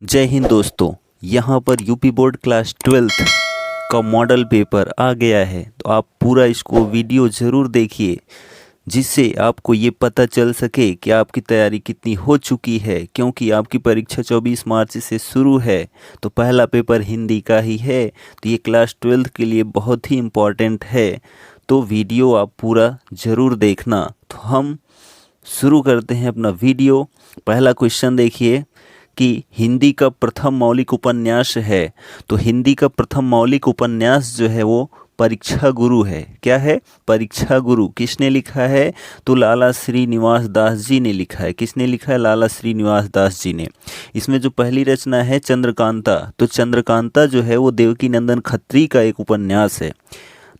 जय हिंद दोस्तों। यहाँ पर यूपी बोर्ड क्लास 12th का मॉडल पेपर आ गया है, तो आप पूरा इसको वीडियो ज़रूर देखिए, जिससे आपको ये पता चल सके कि आपकी तैयारी कितनी हो चुकी है। क्योंकि आपकी परीक्षा 24 मार्च से शुरू है, तो पहला पेपर हिंदी का ही है, तो ये क्लास 12th के लिए बहुत ही इम्पॉर्टेंट है। तो वीडियो आप पूरा ज़रूर देखना। तो हम शुरू करते हैं अपना वीडियो। पहला क्वेश्चन देखिए कि हिंदी का प्रथम मौलिक उपन्यास है। तो हिंदी का प्रथम मौलिक उपन्यास जो है वो परीक्षा गुरु है। क्या है? परीक्षा गुरु। किसने लिखा है? तो लाला श्रीनिवास दास जी ने लिखा है। किसने लिखा है? लाला श्रीनिवास दास जी ने। इसमें जो पहली रचना है चंद्रकांता, तो चंद्रकांता जो है वो देवकी नंदन खत्री का एक उपन्यास है।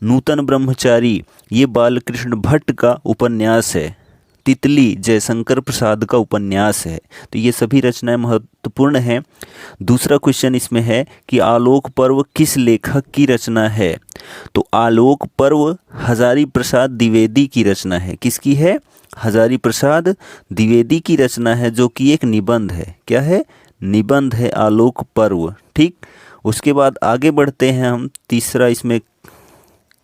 नूतन ब्रह्मचारी ये बालकृष्ण भट्ट का उपन्यास है। तितली जयशंकर प्रसाद का उपन्यास है। तो ये सभी रचनाएं महत्वपूर्ण हैं। दूसरा क्वेश्चन इसमें है कि आलोक पर्व किस लेखक की रचना है? तो आलोक पर्व हजारी प्रसाद द्विवेदी की रचना है। किसकी है? हजारी प्रसाद द्विवेदी की रचना है, जो कि एक निबंध है। क्या है? निबंध है आलोक पर्व। ठीक, उसके बाद आगे बढ़ते हैं हम। तीसरा इसमें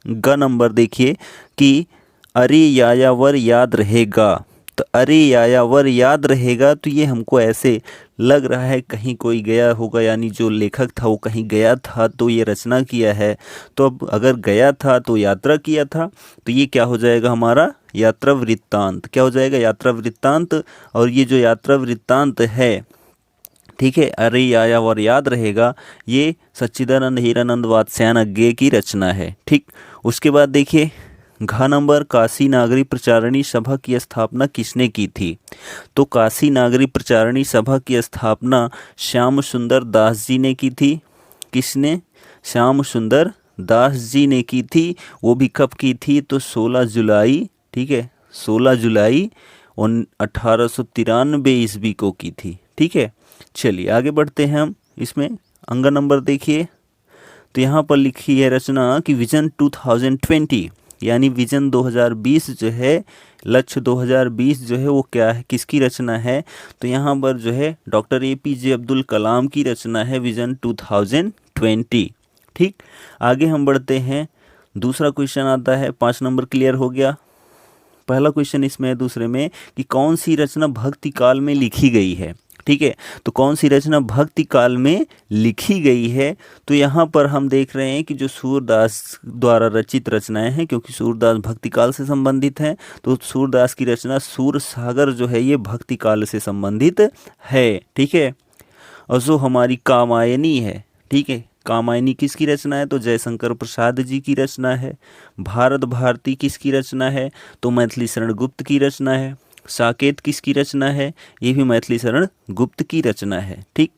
ग नंबर देखिए कि अरे यायावर याद रहेगा। तो अरे यायावर याद रहेगा, तो ये हमको ऐसे लग रहा है कहीं कोई गया होगा, यानी जो लेखक था वो कहीं गया था तो ये रचना किया है। तो अब अगर गया था तो यात्रा किया था, तो ये क्या हो जाएगा हमारा? यात्रा वृत्तांत। क्या हो जाएगा? यात्रा वृत्तांत। और ये जो यात्रा वृत्तांत है, ठीक है, अरे यायावर याद रहेगा, ये सच्चिदानंद हीरानंद वात्स्यायन की रचना है। ठीक, उसके बाद देखिए घ नंबर काशी नागरी प्रचारणी सभा की स्थापना किसने की थी? तो काशी नागरी प्रचारणी सभा की स्थापना श्याम सुंदर दास जी ने की थी। किसने? श्याम सुंदर दास जी ने की थी। वो भी कब की थी? तो 16 जुलाई, ठीक है, 16 जुलाई 1893 ईस्वी को की थी। ठीक है, चलिए आगे बढ़ते हैं हम। इसमें अंग नंबर देखिए, तो यहाँ पर लिखी है रचना कि विजन 2020 यानी विजन 2020 जो है, लक्ष्य 2020 जो है वो क्या है, किसकी रचना है? तो यहाँ पर जो है डॉक्टर APJ अब्दुल कलाम की रचना है विजन 2020। ठीक, आगे हम बढ़ते हैं। दूसरा क्वेश्चन आता है, 5 नंबर क्लियर हो गया। पहला क्वेश्चन इसमें है दूसरे में कि कौन सी रचना भक्ति काल में लिखी गई है? ठीक है, तो कौन सी रचना भक्ति काल में लिखी गई है? तो यहाँ पर हम देख रहे हैं कि जो सूरदास द्वारा रचित रचनाएं हैं, क्योंकि सूरदास भक्ति काल से संबंधित हैं, तो सूरदास की रचना सूर सागर जो है ये भक्ति काल से संबंधित है। ठीक है, और जो हमारी कामायनी है, ठीक है, कामायनी किसकी रचना है? तो जयशंकर प्रसाद जी की रचना है। भारत भारती किसकी रचना है? तो मैथिली शरण गुप्त की रचना है। साकेत किसकी रचना है? ये भी मैथिली शरण गुप्त की रचना है। ठीक,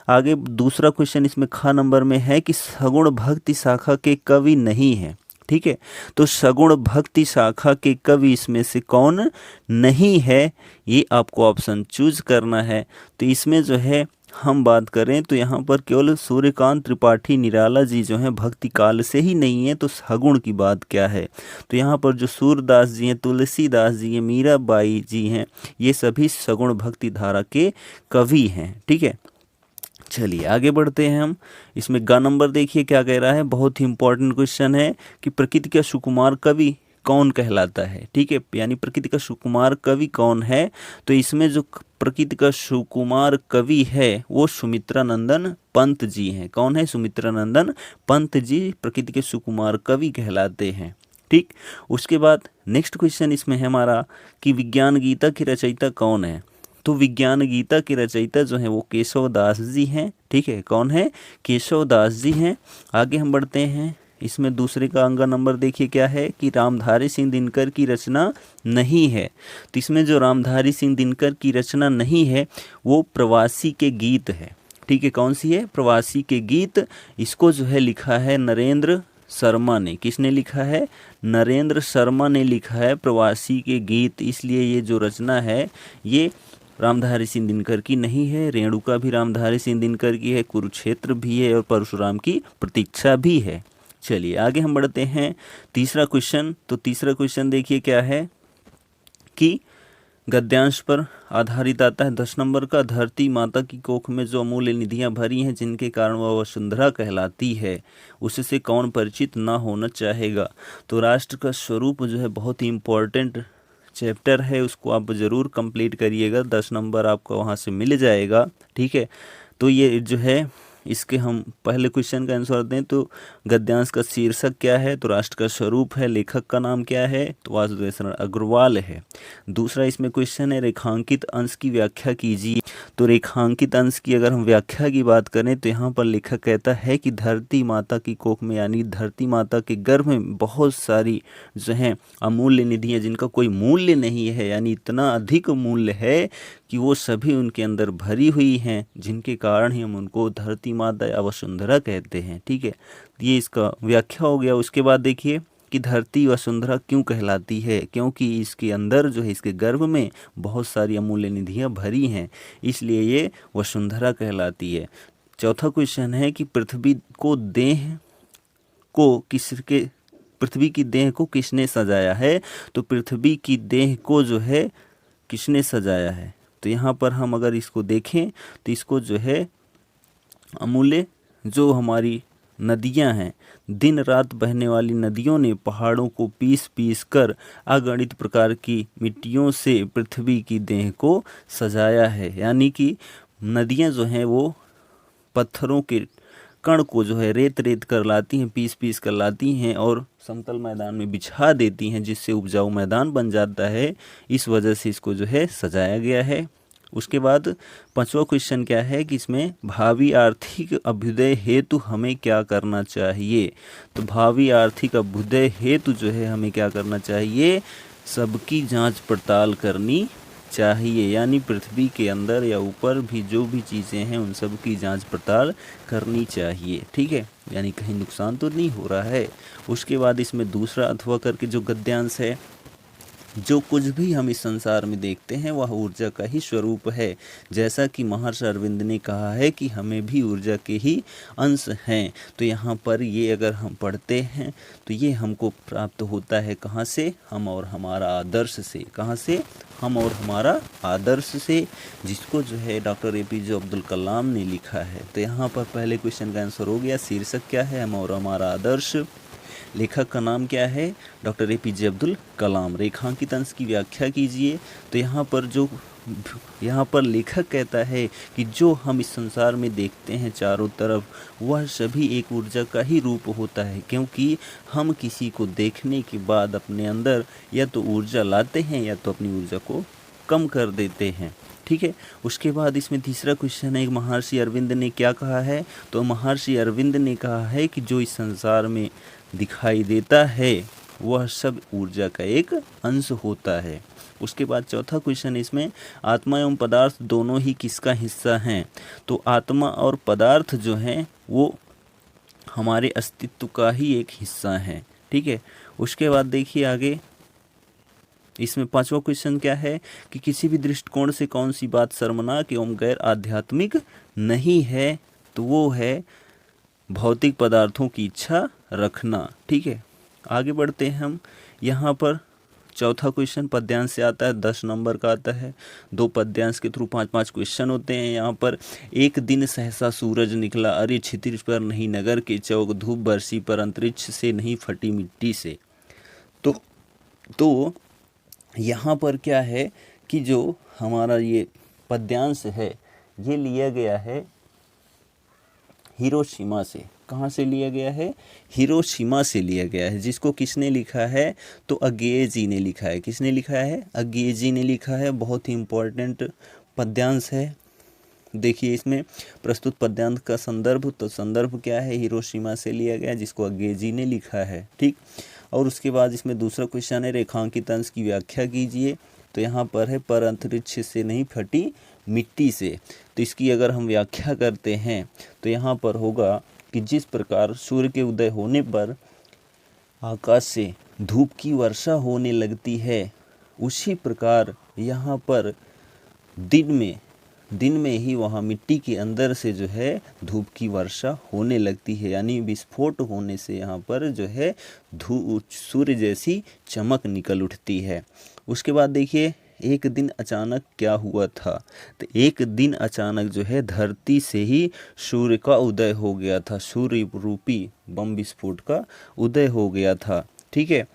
आगे दूसरा क्वेश्चन इसमें ख नंबर में है कि सगुण भक्ति शाखा के कवि नहीं है। ठीक है, तो सगुण भक्ति शाखा के कवि इसमें से कौन नहीं है? ये आपको ऑप्शन चूज करना है। तो इसमें जो है हम बात करें तो यहाँ पर केवल सूर्यकांत त्रिपाठी निराला जी जो हैं भक्ति काल से ही नहीं है। तो सगुण की बात क्या है? तो यहाँ पर जो सूरदास जी हैं, तुलसीदास जी हैं, मीराबाई जी हैं, ये सभी सगुण भक्ति धारा के कवि हैं। ठीक है, चलिए आगे बढ़ते हैं हम। इसमें ग नंबर देखिए क्या कह रहा है, बहुत ही इंपॉर्टेंट क्वेश्चन है कि प्रकृति का सुकुमार कवि कौन कहलाता है? ठीक है, यानी प्रकृति का सुकुमार कवि कौन है? तो इसमें जो प्रकृति का सुकुमार कवि है वो सुमित्रा नंदन पंत जी हैं। कौन है? सुमित्रा नंदन पंत जी प्रकृति के सुकुमार कवि कहलाते हैं। ठीक, उसके बाद नेक्स्ट क्वेश्चन इसमें है हमारा कि विज्ञान गीता की रचयिता कौन है? तो विज्ञान गीता के रचयिता जो हैं वो केशव दास जी हैं। ठीक है, कौन है? केशव दास जी हैं। आगे हम बढ़ते हैं। इसमें दूसरे का अंग नंबर देखिए क्या है कि रामधारी सिंह दिनकर की रचना नहीं है। तो इसमें जो रामधारी सिंह दिनकर की रचना नहीं है वो प्रवासी के गीत है। ठीक है, कौन सी है? प्रवासी के गीत। इसको जो है लिखा है नरेंद्र शर्मा ने। किसने लिखा है? नरेंद्र शर्मा ने लिखा है प्रवासी के गीत। इसलिए ये जो रचना है ये रामधारी सिंह दिनकर की नहीं है। रेणुका भी रामधारी सिंह दिनकर की है, कुरुक्षेत्र भी है और परशुराम की प्रतीक्षा भी है। चलिए आगे हम बढ़ते हैं। तीसरा क्वेश्चन, तो तीसरा क्वेश्चन देखिए क्या है कि गद्यांश पर आधारित आता है 10 नंबर का, धरती माता की कोख में जो अमूल्य निधियां भरी हैं जिनके कारण वह वसुंधरा कहलाती है, उससे कौन परिचित ना होना चाहेगा। तो राष्ट्र का स्वरूप जो है बहुत ही इम्पोर्टेंट चैप्टर है, उसको आप ज़रूर कंप्लीट करिएगा, 10 नंबर आपको वहाँ से मिल जाएगा। ठीक है, तो ये जो है इसके हम पहले क्वेश्चन का आंसर दें तो गद्यांश का शीर्षक क्या है, तो राष्ट्र का स्वरूप है। लेखक का नाम क्या है, तो वासुदेव शरण अग्रवाल है। दूसरा इसमें क्वेश्चन है रेखांकित अंश की व्याख्या कीजिए। तो रेखांकित अंश की अगर हम व्याख्या की बात करें तो यहाँ पर लेखक कहता है कि धरती माता की कोख में यानी धरती माता के गर्भ में बहुत सारी जो हैं अमूल्य निधियाँ जिनका कोई मूल्य नहीं है, यानी इतना अधिक मूल्य है कि वो सभी उनके अंदर भरी हुई हैं, जिनके कारण ही हम उनको धरती माता या वसुंधरा कहते हैं। ठीक है, ये इसका व्याख्या हो गया। उसके बाद देखिए कि धरती वसुंधरा क्यों कहलाती है, क्योंकि इसके अंदर जो है इसके गर्भ में बहुत सारी अमूल्य निधियाँ भरी हैं, इसलिए ये वसुंधरा कहलाती है। चौथा क्वेश्चन है कि पृथ्वी की देह को किसने सजाया है, तो पृथ्वी की देह को जो है किसने सजाया है। तो यहाँ पर हम अगर इसको देखें तो इसको जो है अमूल्य जो हमारी नदियाँ हैं, दिन रात बहने वाली नदियों ने पहाड़ों को पीस पीस कर अगणित प्रकार की मिट्टियों से पृथ्वी की देह को सजाया है। यानी कि नदियाँ जो हैं वो पत्थरों के कण को जो है रेत रेत कर लाती हैं, पीस पीस कर लाती हैं और समतल मैदान में बिछा देती हैं, जिससे उपजाऊ मैदान बन जाता है। इस वजह से इसको जो है सजाया गया है। उसके बाद पांचवा क्वेश्चन क्या है कि इसमें भावी आर्थिक अभ्युदय हेतु हमें क्या करना चाहिए। तो भावी आर्थिक अभ्युदय हेतु जो है हमें क्या करना चाहिए, सबकी जांच पड़ताल करनी चाहिए, यानी पृथ्वी के अंदर या ऊपर भी जो भी चीज़ें हैं उन सब की जांच पड़ताल करनी चाहिए। ठीक है, यानी कहीं नुकसान तो नहीं हो रहा है। उसके बाद इसमें दूसरा अथवा करके जो गद्यांश है, जो कुछ भी हम इस संसार में देखते हैं वह ऊर्जा का ही स्वरूप है। जैसा कि महर्षि अरविंद ने कहा है कि हमें भी ऊर्जा के ही अंश हैं। तो यहाँ पर ये अगर हम पढ़ते हैं तो ये हमको प्राप्त होता है कहाँ से, हम और हमारा आदर्श से। कहाँ से, हम और हमारा आदर्श से, जिसको जो है डॉक्टर APJ अब्दुल कलाम ने लिखा है। तो यहाँ पर पहले क्वेश्चन का आंसर हो गया, शीर्षक क्या है, हम और हमारा आदर्श। लेखक का नाम क्या है, डॉक्टर APJ अब्दुल कलाम। रेखांकित अंश की व्याख्या कीजिए। तो यहाँ पर लेखक कहता है कि जो हम इस संसार में देखते हैं चारों तरफ वह सभी एक ऊर्जा का ही रूप होता है, क्योंकि हम किसी को देखने के बाद अपने अंदर या तो ऊर्जा लाते हैं या तो अपनी ऊर्जा को कम कर देते हैं। ठीक है, उसके बाद इसमें तीसरा क्वेश्चन है महर्षि अरविंद ने क्या कहा है। तो महर्षि अरविंद ने कहा है कि जो इस संसार में दिखाई देता है वह सब ऊर्जा का एक अंश होता है। उसके बाद चौथा क्वेश्चन इसमें आत्मा एवं पदार्थ दोनों ही किसका हिस्सा हैं। तो आत्मा और पदार्थ जो हैं वो हमारे अस्तित्व का ही एक हिस्सा है। ठीक है, उसके बाद देखिए आगे इसमें पांचवा क्वेश्चन क्या है कि किसी भी दृष्टिकोण से कौन सी बात शर्मनाक एवं गैर आध्यात्मिक नहीं है। तो वो है भौतिक पदार्थों की इच्छा रखना। ठीक है, आगे बढ़ते हैं हम। यहाँ पर चौथा क्वेश्चन पद्यांश से आता है, 10 नंबर का आता है। 2 पद्यांश के थ्रू 5-5 क्वेश्चन होते हैं। यहाँ पर एक दिन सहसा सूरज निकला, अरे क्षितिज पर नहीं नगर के चौक, धूप बरसी पर अंतरिक्ष से नहीं फटी मिट्टी से। तो यहाँ पर क्या है कि जो हमारा ये पद्यांश है ये लिया गया है हिरोशिमा से। कहाँ से लिया गया है, हिरोशिमा से लिया गया है। जिसको किसने लिखा है, तो अज्ञेय जी ने लिखा है। किसने लिखा है, अज्ञेय जी ने लिखा है। बहुत ही इम्पोर्टेंट पद्यांश है। देखिए इसमें प्रस्तुत पद्यांश का संदर्भ, तो संदर्भ क्या है, हिरोशिमा से लिया गया जिसको अज्ञेय जी ने लिखा है। ठीक, और उसके बाद इसमें दूसरा क्वेश्चन है रेखांकित अंश की व्याख्या कीजिए। तो यहाँ पर है पर अंतरिक्ष से नहीं फटी मिट्टी से। तो इसकी अगर हम व्याख्या करते हैं तो यहाँ पर होगा कि जिस प्रकार सूर्य के उदय होने पर आकाश से धूप की वर्षा होने लगती है, उसी प्रकार यहाँ पर दिन में ही वहाँ मिट्टी के अंदर से जो है धूप की वर्षा होने लगती है, यानी विस्फोट होने से यहाँ पर जो है सूर्य जैसी चमक निकल उठती है। उसके बाद देखिए एक दिन अचानक क्या हुआ था, तो एक दिन अचानक जो है धरती से ही सूर्य का उदय हो गया था, सूर्य रूपी बम विस्फोट का उदय हो गया था। ठीक है,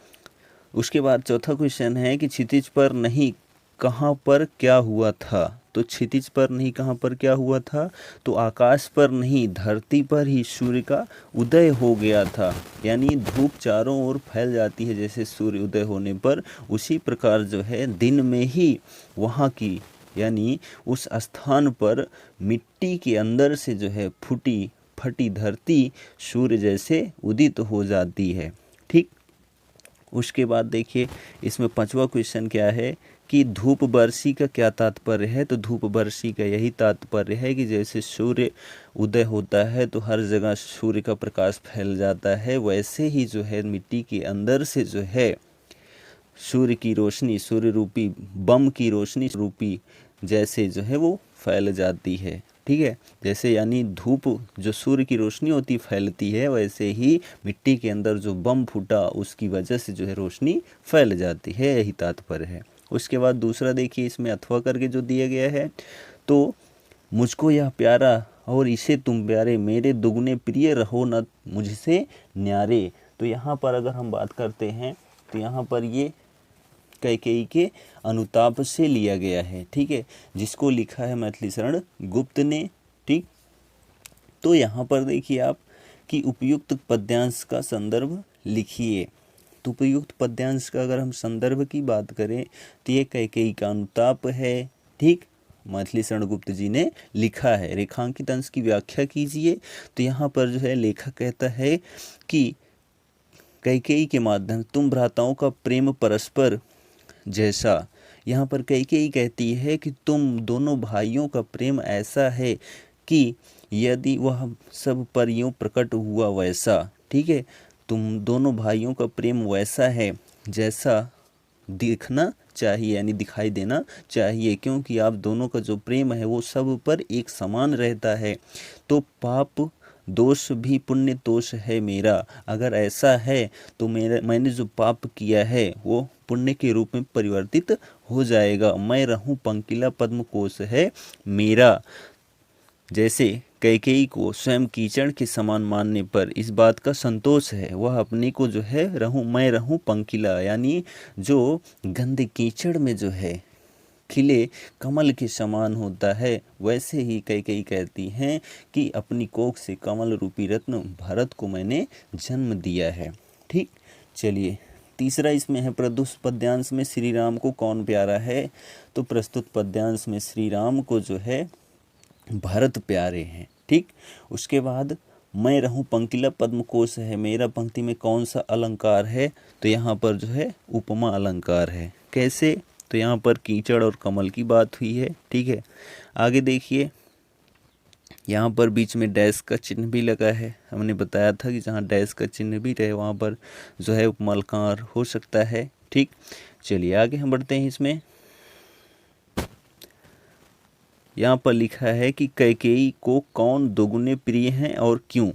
उसके बाद चौथा क्वेश्चन है कि क्षितिज पर नहीं कहाँ पर क्या हुआ था, तो क्षितिज पर नहीं कहाँ पर क्या हुआ था, तो आकाश पर नहीं धरती पर ही सूर्य का उदय हो गया था। यानी धूप चारों ओर फैल जाती है जैसे सूर्य उदय होने पर, उसी प्रकार जो है दिन में ही वहाँ की यानी उस स्थान पर मिट्टी के अंदर से जो है फटी धरती सूर्य जैसे उदित हो जाती है। ठीक, उसके बाद देखिए इसमें पांचवा क्वेश्चन क्या है कि धूप वर्षी का क्या तात्पर्य है, तो धूप वर्षी का यही तात्पर्य है कि जैसे सूर्य उदय होता है तो हर जगह सूर्य का प्रकाश फैल जाता है, वैसे ही जो है मिट्टी के अंदर से जो है सूर्य की रोशनी, सूर्य रूपी बम की रोशनी रूपी जैसे जो है वो फैल जाती है। ठीक है, जैसे यानी धूप जो सूर्य की रोशनी होती फैलती है, वैसे ही मिट्टी के अंदर जो बम फूटा उसकी वजह से जो है रोशनी फैल जाती है, यही तात्पर्य है। उसके बाद दूसरा देखिए इसमें अथवा करके जो दिया गया है, तो मुझको यह प्यारा और इसे तुम प्यारे, मेरे दुगने प्रिय रहो न मुझसे न्यारे। तो यहाँ पर अगर हम बात करते हैं तो यहाँ पर ये कैकेयी के अनुताप से लिया गया है। ठीक है, जिसको लिखा है मैथिली शरण गुप्त ने। ठीक, तो यहाँ पर देखिए आप कि उपयुक्त पद्यांश का संदर्भ लिखिए। तो उपयुक्त पद्यांश का अगर हम संदर्भ की बात करें तो ये कैकेयी का अनुताप है। ठीक, मैथिली शरण गुप्त जी ने लिखा है। रेखांकित अंश की व्याख्या कीजिए। तो यहाँ पर जो है लेखक कहता है कि कैकेयी के माध्यम तुम भ्राताओं का प्रेम परस्पर जैसा। यहाँ पर कैकेयी कहती है कि तुम दोनों भाइयों का प्रेम ऐसा है कि यदि वह सब पर यूँ प्रकट हुआ वैसा। ठीक है, तुम दोनों भाइयों का प्रेम वैसा है जैसा दिखना चाहिए, यानी दिखाई देना चाहिए, क्योंकि आप दोनों का जो प्रेम है वो सब पर एक समान रहता है। तो पाप दोष भी पुण्य दोष है मेरा, अगर ऐसा है तो मैंने जो पाप किया है वो पुण्य के रूप में परिवर्तित हो जाएगा। मैं रहूं पंकिला पद्म कोश है मेरा। जैसे कैकेयी को स्वयं कीचड़ के समान मानने पर इस बात का संतोष है, वह अपने को जो है मैं रहूं पंकिला, यानी जो गंदे कीचड़ में जो है खिले कमल के समान होता है, वैसे ही कैकेयी कहती हैं कि अपनी कोख से कमल रूपी रत्न भरत को मैंने जन्म दिया है। ठीक, चलिए तीसरा इसमें है प्रस्तुत पद्यांश में श्री राम को कौन प्यारा है, तो प्रस्तुत पद्यांश में श्री राम को जो है भरत प्यारे हैं। ठीक, उसके बाद मैं रहूं पंकिला पद्म कोश है मेरा पंक्ति में कौन सा अलंकार है, तो यहाँ पर जो है उपमा अलंकार है। कैसे, तो यहाँ पर कीचड़ और कमल की बात हुई है। ठीक है, आगे देखिए यहाँ पर बीच में डैश का चिन्ह भी लगा है। हमने बताया था कि जहाँ डैश का चिन्ह भी रहे वहाँ पर जो है उपमा अलंकार हो सकता है। ठीक, चलिए आगे हम बढ़ते हैं। इसमें यहाँ पर लिखा है कि कैकेयी को कौन दोगुने प्रिय हैं और क्यों,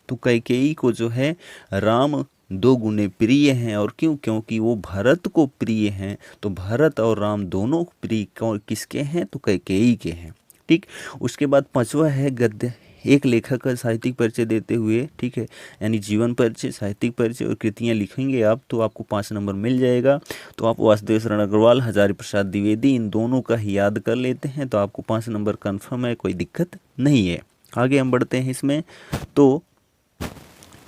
तो कैकेयी को जो है राम दो गुने प्रिय हैं, और क्यों, क्योंकि वो भरत को प्रिय हैं। तो भरत और राम दोनों प्रिय किसके हैं, तो कैकेयी के हैं। ठीक, उसके बाद पांचवा है गद्य। एक लेखक का साहित्यिक परिचय देते हुए, ठीक है, यानी जीवन परिचय, साहित्यिक परिचय और कृतियाँ लिखेंगे आप तो आपको 5 नंबर मिल जाएगा। तो आप वासुदेव शरण अग्रवाल, हजारी प्रसाद द्विवेदी इन दोनों का ही याद कर लेते हैं तो आपको 5 नंबर कन्फर्म है, कोई दिक्कत नहीं है। आगे हम बढ़ते हैं इसमें। तो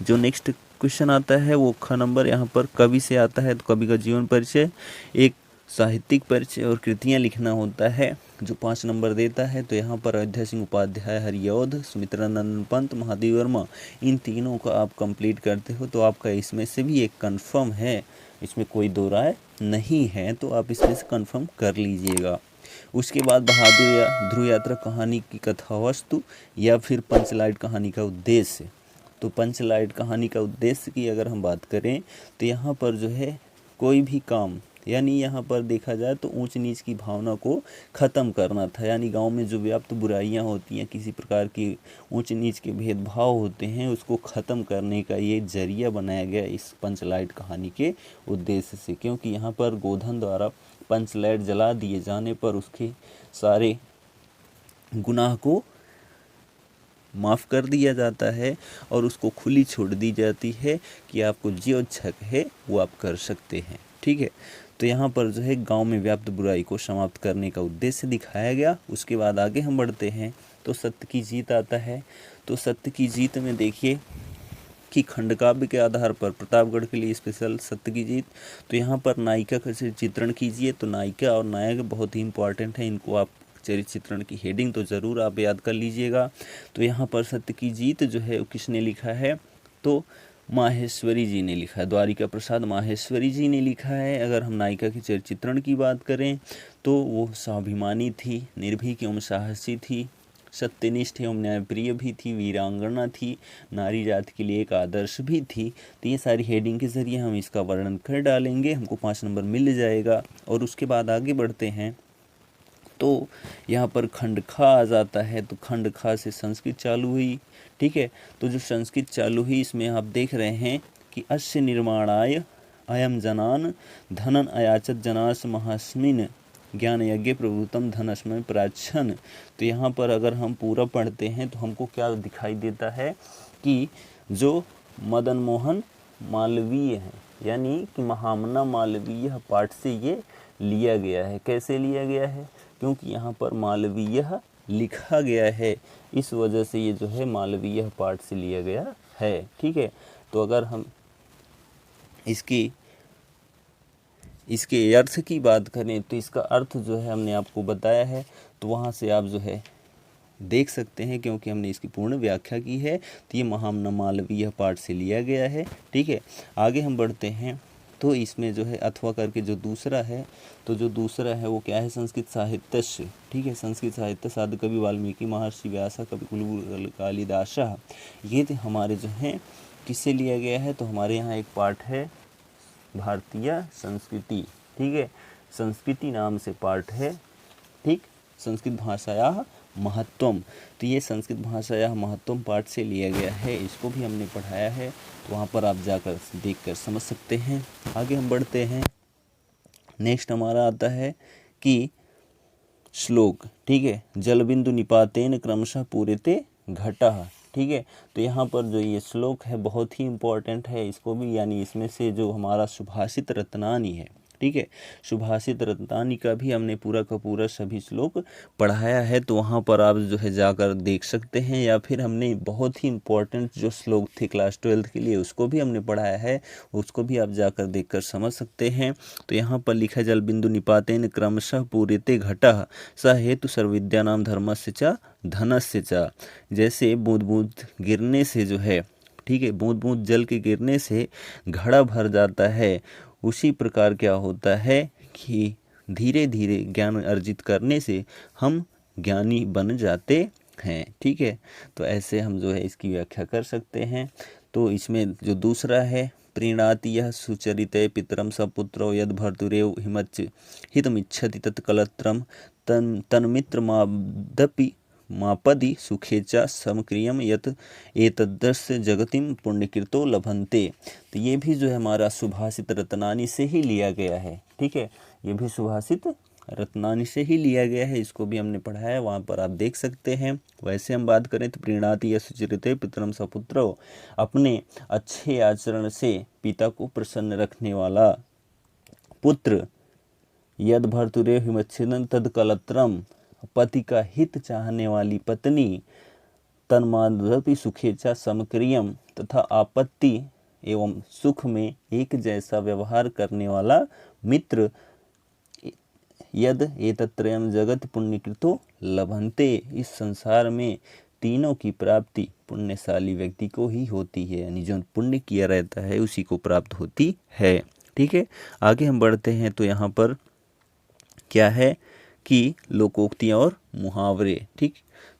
जो नेक्स्ट क्वेश्चन आता है वो ख नंबर यहाँ पर कवि से आता है। तो कवि का जीवन परिचय, एक साहित्यिक परिचय और कृतियाँ लिखना होता है जो 5 नंबर देता है। तो यहाँ पर अयोध्या सिंह उपाध्याय, हरिऔध, सुमित्रानंद पंत, महादेव वर्मा, इन तीनों का आप कंप्लीट करते हो तो आपका इसमें से भी एक कंफर्म है, इसमें कोई दो राय नहीं है, तो आप इसमें से कंफर्म कर लीजिएगा। उसके बाद बहादुर या ध्रुव यात्रा कहानी की कथा वस्तु या फिर पंचलाइट कहानी का उद्देश्य। तो पंचलाइट कहानी का उद्देश्य की अगर हम बात करें तो यहाँ पर जो है कोई भी काम, यानी यहाँ पर देखा जाए तो ऊंच नीच की भावना को ख़त्म करना था, यानी गांव में जो व्याप्त बुराइयां होती हैं, किसी प्रकार की ऊंच नीच के भेदभाव होते हैं, उसको ख़त्म करने का ये जरिया बनाया गया इस पंचलाइट कहानी के उद्देश्य से। क्योंकि यहाँ पर गोधन द्वारा पंच लाइट जला दिए जाने पर उसके सारे गुनाह को माफ़ कर दिया जाता है और उसको खुली छोड़ दी जाती है कि आपको जो इच्छा है वो आप कर सकते हैं। ठीक है, तो यहाँ पर जो है गांव में व्याप्त बुराई को समाप्त करने का उद्देश्य दिखाया गया। उसके बाद आगे हम बढ़ते हैं तो सत्य की जीत आता है। तो सत्य की जीत में देखिए कि खंडकाव्य के आधार पर प्रतापगढ़ के लिए स्पेशल सत्य की जीत। तो यहाँ पर नायिका का चित्रण कीजिए। तो नायिका और नायक बहुत ही इंपॉर्टेंट है, इनको आप चरित्र चित्रण की हेडिंग तो ज़रूर आप याद कर लीजिएगा। तो यहाँ पर सत्य की जीत जो है वो किसने लिखा है, तो माहेश्वरी जी ने लिखा है, द्वारिका प्रसाद माहेश्वरी जी ने लिखा है। अगर हम नायिका के चरित्र चित्रण की बात करें तो वो स्वाभिमानी थी, निर्भीक एवं साहसी थी, सत्यनिष्ठ एवं न्यायप्रिय भी थी, वीरांगना थी, नारी जाति के लिए एक आदर्श भी थी। तो ये सारी हेडिंग के ज़रिए हम इसका वर्णन कर डालेंगे, हमको 5 नंबर मिल जाएगा। और उसके बाद आगे बढ़ते हैं तो यहाँ पर खंड खा आ जाता है। तो खंड खा से संस्कृत चालू हुई। ठीक है, तो जो संस्कृत चालू हुई इसमें आप देख रहे हैं कि अस्य निर्माणाय अयम जनान धनन अयाचत जनास महास्मिन ज्ञान यज्ञ प्रभुतम धनस्मय प्राचन। तो यहाँ पर अगर हम पूरा पढ़ते हैं तो हमको क्या दिखाई देता है कि जो मदन मोहन मालवीय है, यानी कि महामना मालवीय पाठ से ये लिया गया है। कैसे लिया गया है, क्योंकि यहाँ पर मालवीय लिखा गया है, इस वजह से ये जो है मालवीय पाठ से लिया गया है। ठीक है, तो अगर हम इसके अर्थ की बात करें तो इसका अर्थ जो है हमने आपको बताया है, तो वहाँ से आप जो है देख सकते हैं, क्योंकि हमने इसकी पूर्ण व्याख्या की है। तो ये महामना मालवीय पाठ से लिया गया है। ठीक है, आगे हम बढ़ते हैं तो इसमें जो है अथवा करके जो दूसरा है, तो जो दूसरा है वो क्या है, संस्कृत साहित्य। ठीक है, संस्कृत साहित्य साधु कवि वाल्मीकि महर्षि व्यासा कवि कुलगुरु कालिदास, ये हमारे जो हैं किससे लिया गया है, तो हमारे यहाँ एक पाठ है भारतीय संस्कृति। ठीक है, संस्कृति नाम से पाठ है। ठीक, संस्कृत भाषाया महत्वम। तो ये संस्कृत भाषाया महत्वम पाठ से लिया गया है, इसको भी हमने पढ़ाया है, तो वहाँ पर आप जाकर देखकर समझ सकते हैं। आगे हम बढ़ते हैं, नेक्स्ट हमारा आता है कि श्लोक। ठीक है, जल बिंदु निपातेन क्रमशः पूरिते घटः। ठीक है, तो यहाँ पर जो ये श्लोक है बहुत ही इम्पोर्टेंट है, इसको भी यानी इसमें से जो हमारा सुभाषित रत्नानी है। ठीक है, सुभाषित रत्नानी का भी हमने पूरा का पूरा सभी श्लोक पढ़ाया है, तो वहाँ पर आप जो है जाकर देख सकते हैं। या फिर हमने बहुत ही इम्पोर्टेंट जो श्लोक थे क्लास 12 के लिए उसको भी हमने पढ़ाया है, उसको भी आप जाकर देखकर समझ सकते हैं। तो यहाँ पर लिखा जल बिंदु निपातेन क्रमशः पूरिते घटः स हेतु सर्वविद्यानां धर्मस्य च धनस्य च। जैसे बूंद बूंद गिरने से जो है, ठीक है, बूंद बूंद जल के गिरने से घड़ा भर जाता है, उसी प्रकार क्या होता है कि धीरे धीरे ज्ञान अर्जित करने से हम ज्ञानी बन जाते हैं। ठीक है, तो ऐसे हम जो है इसकी व्याख्या कर सकते हैं। तो इसमें जो दूसरा है प्रीणाति यह सुचरिते पितरम सपुत्रो यद भर्तुरेव हिमच्च हितमिच्छति तत्कलत्रम तन्मित्र मादपि मापदि सुखेचा समक्रियम यत एतदस्य जगतिम पुण्यकृतो लभन्ते। तो ये भी जो है हमारा सुभाषित रत्नानी से ही लिया गया है। ठीक है, ये भी सुभाषित रत्नानी से ही लिया गया है, इसको भी हमने पढ़ा है, वहाँ पर आप देख सकते हैं। वैसे हम बात करें तो प्रीणाति या सुचरिते पितरम सपुत्रो, अपने अच्छे आचरण से पिता को प्रसन्न रखने वाला पुत्र, यद भर्तुरे हिमच्छिदन तद कलत्रम, पति का हित चाहने वाली पत्नी, तन्मादपि सुखेचा समक्रियम, तथा आपत्ति एवं सुख में एक जैसा व्यवहार करने वाला मित्र, यद एतत्रयम जगत पुण्यकृतो लभन्ते। इस संसार में तीनों की प्राप्ति पुण्यशाली व्यक्ति को ही होती है, यानी जो पुण्य किया रहता है उसी को प्राप्त होती है। ठीक है, आगे हम बढ़ते हैं तो यहाँ पर क्या है कि लोकोक्तियाँ और मुहावरे। ठीक,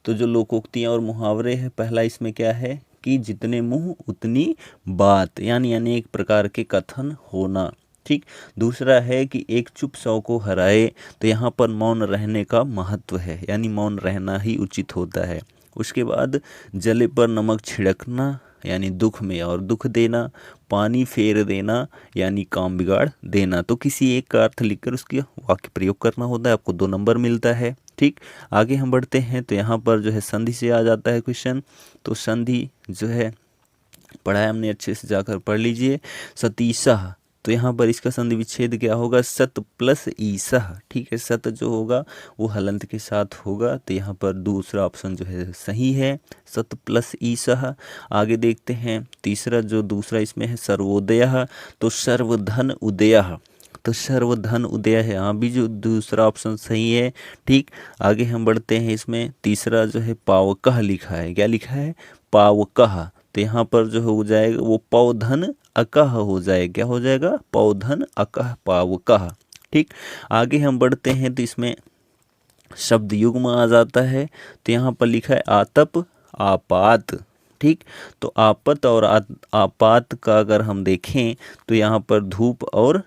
तो जो लोकोक्तियाँ और मुहावरे हैं, पहला इसमें क्या है कि जितने मुंह उतनी बात, यानी अनेक प्रकार के कथन होना। ठीक, दूसरा है कि एक चुप 100 को हराए। तो यहाँ पर मौन रहने का महत्व है, यानी मौन रहना ही उचित होता है। उसके बाद जले पर नमक छिड़कना, यानी दुख में और दुख देना, पानी फेर देना यानी काम बिगाड़ देना। तो किसी एक का अर्थ लिखकर उसकी वाक्य प्रयोग करना होता है, आपको 2 नंबर मिलता है। ठीक, आगे हम बढ़ते हैं तो यहाँ पर जो है संधि से आ जाता है क्वेश्चन। तो संधि जो है पढ़ा है हमने, अच्छे से जाकर पढ़ लीजिए। सतीशः, तो यहाँ पर इसका संधि विच्छेद क्या होगा, सत प्लस ईसह। ठीक है, सत जो होगा वो हलंत के साथ होगा, तो यहाँ पर दूसरा ऑप्शन जो है सही है, सत प्लस ईसह। आगे देखते हैं तीसरा, जो दूसरा इसमें है सर्वोदयः, तो सर्वधन उदयः, तो सर्वधन उदय है, यहाँ भी जो दूसरा ऑप्शन सही है। ठीक, आगे हम बढ़ते हैं, इसमें तीसरा जो है पावकः लिखा है, क्या लिखा है, पावकः, तो यहाँ पर जो हो जाएगा वो पौधन अकह हो जाएगा, क्या हो जाएगा, पौधन अकह पावकः। ठीक, आगे हम बढ़ते हैं तो इसमें शब्द युग्म आ जाता है, तो यहाँ पर लिखा है आतप आपात। ठीक, तो आपत और आपात का अगर हम देखें तो यहाँ पर धूप और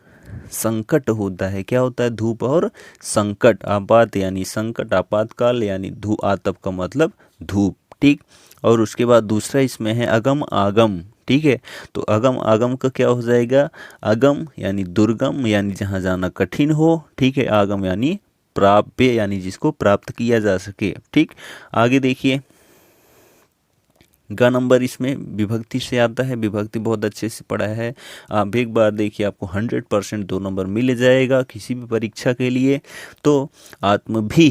संकट होता है, क्या होता है, धूप और संकट। आपात यानी संकट, आपातकाल यानी आतप का मतलब धूप। ठीक, और उसके बाद दूसरा इसमें है अगम आगम। ठीक है, तो अगम आगम का क्या हो जाएगा, अगम यानी दुर्गम यानी जहाँ जाना कठिन हो। ठीक है, आगम यानी प्राप्य यानी जिसको प्राप्त किया जा सके। ठीक, आगे देखिए ग नंबर इसमें विभक्ति से आता है, विभक्ति बहुत अच्छे से पढ़ा है, आप एक बार देखिए आपको 100% 2 नंबर मिल जाएगा किसी भी परीक्षा के लिए। तो आत्मभी,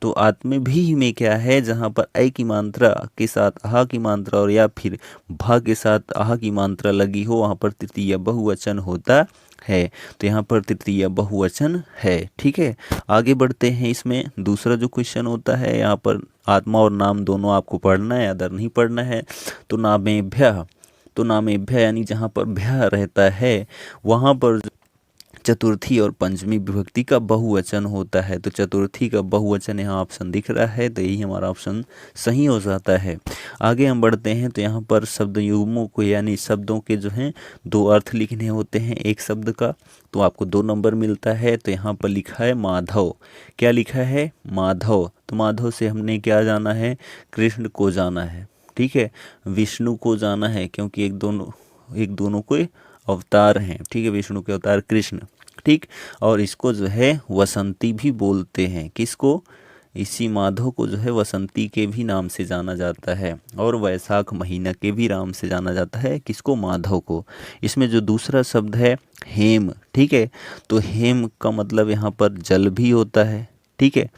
तो आत्मभी में क्या है, जहाँ पर ऐ की मात्रा के साथ आह की मात्रा और या फिर भा के साथ आह की मात्रा लगी हो, वहाँ पर तृतीय बहुवचन होता है, तो यहाँ पर तृतीय बहुवचन है। ठीक है, आगे बढ़ते हैं, इसमें दूसरा जो क्वेश्चन होता है, यहाँ पर आत्मा और नाम दोनों आपको पढ़ना है, अदर नहीं पढ़ना है। तो नामेभ्यः, तो नामेभ्यः यानी जहाँ पर भ्य रहता है वहाँ पर चतुर्थी और पंचमी विभक्ति का बहुवचन होता है, तो चतुर्थी का बहुवचन यहाँ ऑप्शन दिख रहा है, तो यही हमारा ऑप्शन सही हो जाता है। आगे हम बढ़ते हैं तो यहाँ पर शब्द युग्मों को यानी शब्दों के जो हैं 2 अर्थ लिखने होते हैं एक शब्द का, तो आपको 2 नंबर मिलता है। तो यहाँ पर लिखा है माधव, क्या लिखा है, माधव, तो माधव से हमने क्या जाना है, कृष्ण को जाना है। ठीक है, विष्णु को जाना है क्योंकि एक दोनों कोई अवतार हैं। ठीक है, विष्णु के अवतार कृष्ण। ठीक, और इसको जो है वसंती भी बोलते हैं, किसको, इसी माधव को जो है वसंती के भी नाम से जाना जाता है, और वैशाख महीना के भी नाम से जाना जाता है, किसको, माधव को। इसमें जो दूसरा शब्द है हेम, ठीक है, तो हेम का मतलब यहाँ पर जल भी होता है। ठीक है,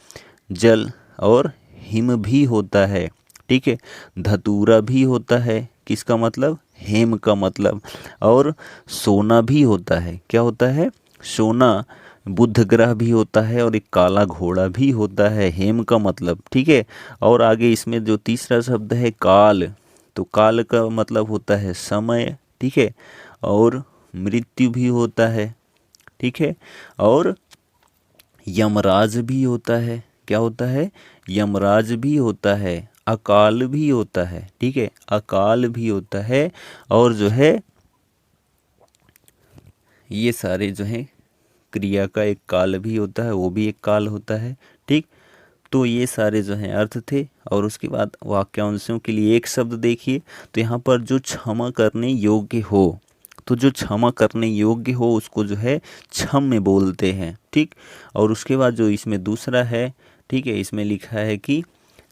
जल, और हिम भी होता है। ठीक है, धतूरा भी होता है, किसका मतलब, हेम का मतलब, और सोना भी होता है, क्या होता है, सोना, बुध ग्रह भी होता है, और एक काला घोड़ा भी होता है, हेम का मतलब। ठीक है, और आगे इसमें जो तीसरा शब्द है काल, तो काल का मतलब होता है समय। ठीक है, और मृत्यु भी होता है। ठीक है, और यमराज भी होता है, क्या होता है, यमराज भी होता है, अकाल भी होता है। ठीक है, अकाल भी होता है, और जो है ये सारे जो हैं क्रिया का एक काल भी होता है, वो भी एक काल होता है। ठीक, तो ये सारे जो हैं अर्थ थे। और उसके बाद वाक्यांशों के लिए एक शब्द देखिए, तो यहाँ पर जो क्षमा करने योग्य हो, तो जो क्षमा करने योग्य हो उसको जो है क्षम्य बोलते हैं। ठीक, और उसके बाद जो इसमें दूसरा है, ठीक है, इसमें लिखा है कि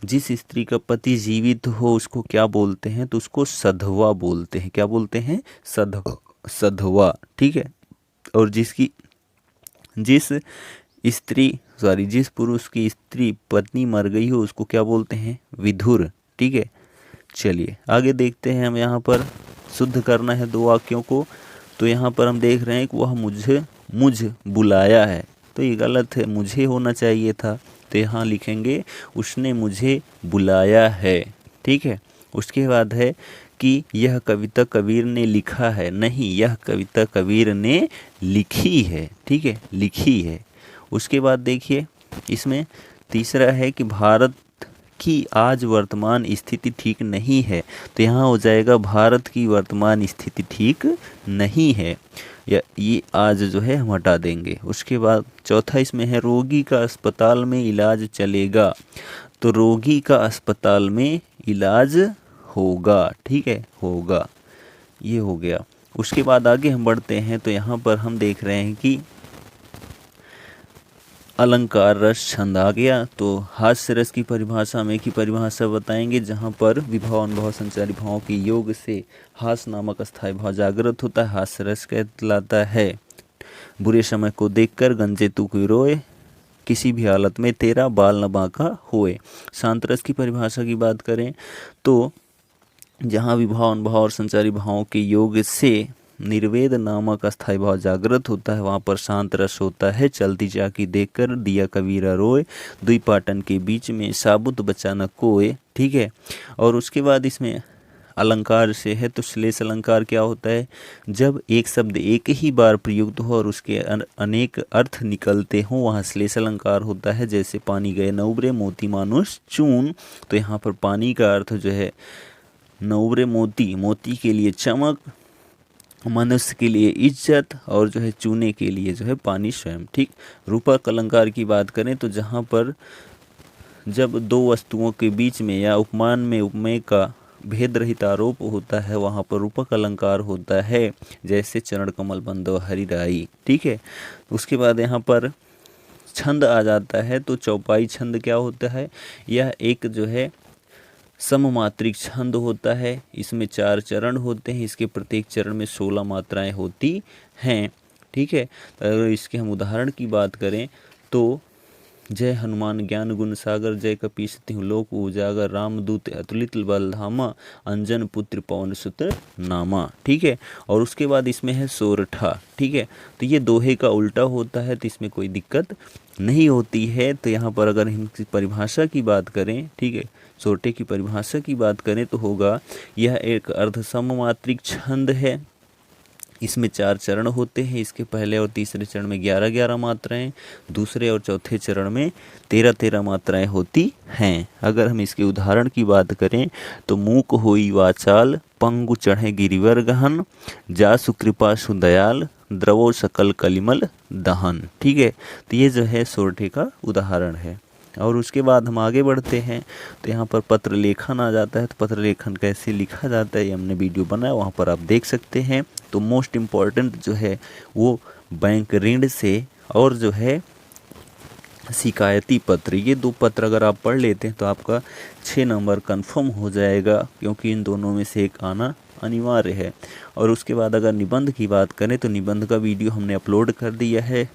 जिस स्त्री का पति जीवित हो उसको क्या बोलते हैं, तो उसको सधवा बोलते हैं, क्या बोलते हैं, सधवा। ठीक है, और जिस पुरुष की स्त्री पत्नी मर गई हो उसको क्या बोलते हैं, विधुर। ठीक है, चलिए आगे देखते हैं, हम यहाँ पर शुद्ध करना है 2 वाक्यों को। तो यहाँ पर हम देख रहे हैं कि वह मुझ बुलाया है, तो ये गलत है, मुझे होना चाहिए था, तो यहाँ लिखेंगे उसने मुझे बुलाया है। ठीक है, उसके बाद है कि यह कविता कबीर ने लिखा है, नहीं, यह कविता कबीर ने लिखी है। ठीक है, लिखी है। उसके बाद देखिए इसमें तीसरा है कि भारत की आज वर्तमान स्थिति ठीक नहीं है, तो यहाँ हो जाएगा भारत की वर्तमान स्थिति ठीक नहीं है, या ये आज जो है हम हटा देंगे। उसके बाद चौथा इसमें है रोगी का अस्पताल में इलाज चलेगा, तो रोगी का अस्पताल में इलाज होगा, ठीक है, होगा, ये हो गया। उसके बाद आगे हम बढ़ते हैं तो यहाँ पर हम देख रहे हैं कि अलंकार रस छंद आ गया। तो हास्य रस की परिभाषा में की परिभाषा बताएंगे, जहाँ पर विभव अनुभव संचारी भावों के योग से हास्य नामक अस्थायी भाव जागृत होता है। हास्य रस कहलाता है बुरे समय को देखकर गंजे तू क्यों रोए, किसी भी हालत में तेरा बाल न बांका होए। शांत रस की परिभाषा की बात करें तो जहाँ विभव अनुभव और संचारी भावों के योग से निर्वेद नामक अस्थायी भाव जागृत होता है, वहाँ पर शांत रस होता है। चलती चाकी देखकर दिया कबीरा रोए, दुई पाटन के बीच में साबुत बचा न कोय, ठीक है। और उसके बाद इसमें अलंकार से है तो श्लेष अलंकार क्या होता है, जब एक शब्द एक ही बार प्रयुक्त हो और उसके अनेक अर्थ निकलते हों, वहाँ श्लेष अलंकार होता है। जैसे पानी गए न उबरे मोती मानुष चून, तो यहाँ पर पानी का अर्थ जो है न उबरे मोती, मोती के लिए चमक, मनुष्य के लिए इज्जत, और जो है चूने के लिए जो है पानी स्वयं, ठीक। रूपक अलंकार की बात करें तो जहाँ पर जब दो वस्तुओं के बीच में या उपमान में उपमेय का भेद रहित आरोप होता है, वहाँ पर रूपक अलंकार होता है। जैसे चरण कमल बंदो हरि राई, ठीक है। उसके बाद यहाँ पर छंद आ जाता है तो चौपाई छंद क्या होता है, यह एक जो है सममात्रिक छंद होता है। इसमें 4 चरण होते हैं, इसके प्रत्येक चरण में 16 मात्राएं होती हैं, ठीक है। अगर इसके हम उदाहरण की बात करें तो जय हनुमान ज्ञान गुण सागर, जय कपीस तिहुँ लोक उजागर, रामदूत अतुलित बल धामा, अंजन पुत्र पवन सुत नामा, ठीक है। और उसके बाद इसमें है सोरठा, ठीक है। तो ये दोहे का उल्टा होता है, तो इसमें कोई दिक्कत नहीं होती है। तो यहाँ पर अगर हम परिभाषा की बात करें, ठीक है, सोरठे की परिभाषा की बात करें तो होगा यह एक अर्ध सममात्रिक छंद है। इसमें 4 चरण होते हैं, इसके पहले और तीसरे चरण में 11-11 मात्राएं, दूसरे और चौथे चरण में 13-13 मात्राएं होती हैं। अगर हम इसके उदाहरण की बात करें तो मूक होई वाचाल, पंगु चढ़े गिरिवर गहन, जासु कृपा सुदयाल, द्रवो सकल कलिमल दहन, ठीक है। तो ये जो है सोरठे का उदाहरण है। और उसके बाद हम आगे बढ़ते हैं तो यहाँ पर पत्र लेखन आ जाता है। तो पत्र लेखन कैसे लिखा जाता है ये हमने वीडियो बनाया, वहाँ पर आप देख सकते हैं। तो मोस्ट इम्पॉर्टेंट जो है वो बैंक ऋण से और जो है शिकायती पत्र, ये 2 पत्र अगर आप पढ़ लेते हैं तो आपका 6 नंबर कंफर्म हो जाएगा, क्योंकि इन दोनों में से एक आना अनिवार्य है। और उसके बाद अगर निबंध की बात करें तो निबंध का वीडियो हमने अपलोड कर दिया है,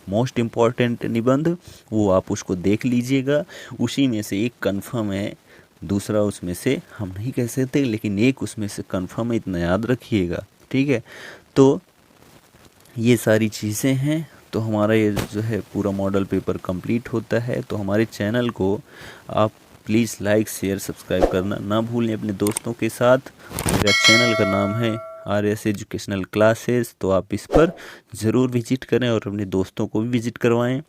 मोस्ट इम्पॉर्टेंट निबंध, वो आप उसको देख लीजिएगा। उसी में से एक कंफर्म है, दूसरा उसमें से हम नहीं कह सकते, लेकिन एक उसमें से कंफर्म है, इतना याद रखिएगा, ठीक है। तो ये सारी चीज़ें हैं। तो हमारा ये जो है पूरा मॉडल पेपर कंप्लीट होता है। तो हमारे चैनल को आप प्लीज़ लाइक शेयर सब्सक्राइब करना ना भूलें अपने दोस्तों के साथ। मेरा चैनल का नाम है RS एजुकेशनल क्लासेस, तो आप इस पर ज़रूर विजिट करें और अपने दोस्तों को भी विजिट करवाएं।